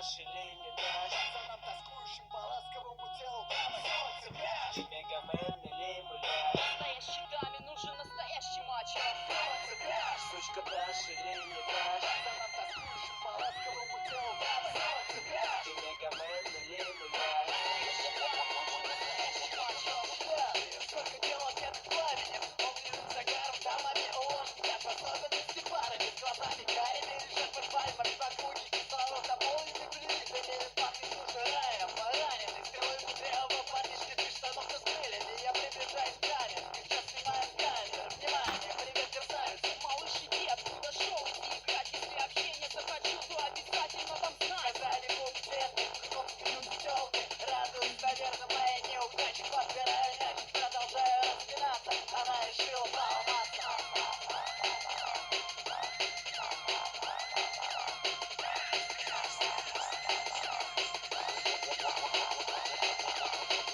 дашь или не дашь? За нам тоскующим по ласковому телу дамы. Солнце пляж, Мегамен или муляж? Настоящий даме нужен настоящий мачо. солнце пляж, Сучка, дашь или не дашь? за нам тоскующим по ласковому телу дамы. Солнце пляж, Ты мегамен или муляж? настоящий мачо. Пляж, сколько дела перед пламенем. Он лежит загаром, дамами уложит яд. В особенности парами, с глазами карими. Лежат под пальмами, вокруг кислород наполненный плитами. Пахнет уже раем, пораненный. Стрелой мудрявого парнишки, три штанов с крыльями. Я приближаюсь к даме, сейчас снимаем камеру. Внимание, привет, красавица. Малыш, иди, откуда шел, иди играть. Если общение захочу, то обязательно там знать. Сказали губ цвет, кругом спинут тёлки. Радуюсь, наверное, моей неудачи. Подбираю мяч, продолжаю распинаться. Она решила поломаться.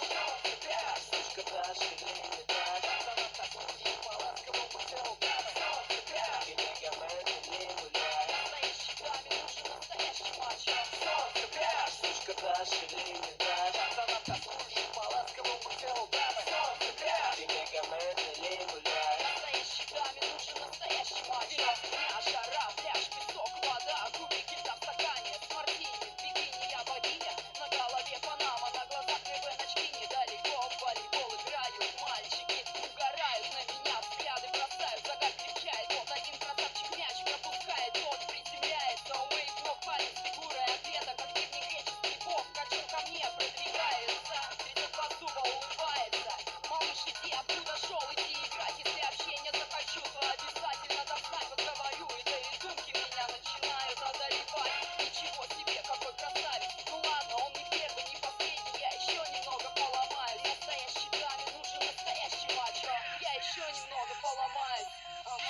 Сучка, дашь или не дашь? За нам тоскующим по ласковому телу дамы. Солнце пляж, Ты мегамен или муляж? Настоящий даме нужен настоящий мачо. солнце пляж. Сучка, дашь или не дашь? За нам тоскующим по ласковому телу дамы. Солнце пляж, Ты мегамен или муляж? Настоящий даме нужен настоящий мачо. Жара, пляж, песок, вода, кубики там в стакане с мартини. В бикини я богиня, на голове панама, на глазах рыбы-ночки. Недалеко в волейбол играют мальчики. Угорают на меня, взгляды бросают, загар кричает. Вот один красавчик мяч пропускает, тот приземляется. Уэйт, ног, палец, фигурой ответа, как древнегреческий бог. Качок ко мне продвигается, 32 зуба улыбается. Малыш, иди, откуда шел, иди играть. Если общение захочу, то обязательно дам знать. Вот говорю, и да и думки меня начинают одолевать. Ничего себе, какой красавец. Ну ладно, он не первый, не последний, я еще немного поломаюсь. Настоящей даме нужен настоящий мачо. Я еще немного поломаюсь.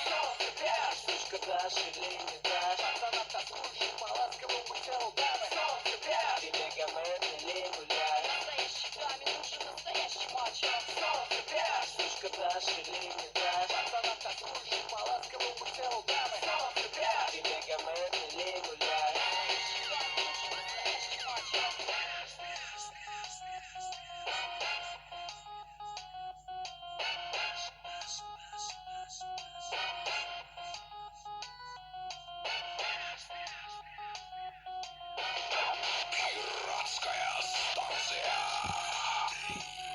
солнце пляж. Сучка, дашь или не дашь? За нам тоскующим по ласковому телу дамы. Солнце пляж, Ты мегамен или муляж? Настоящей даме нужен настоящий мачо. солнце пляж. Сучка, дашь или не дашь?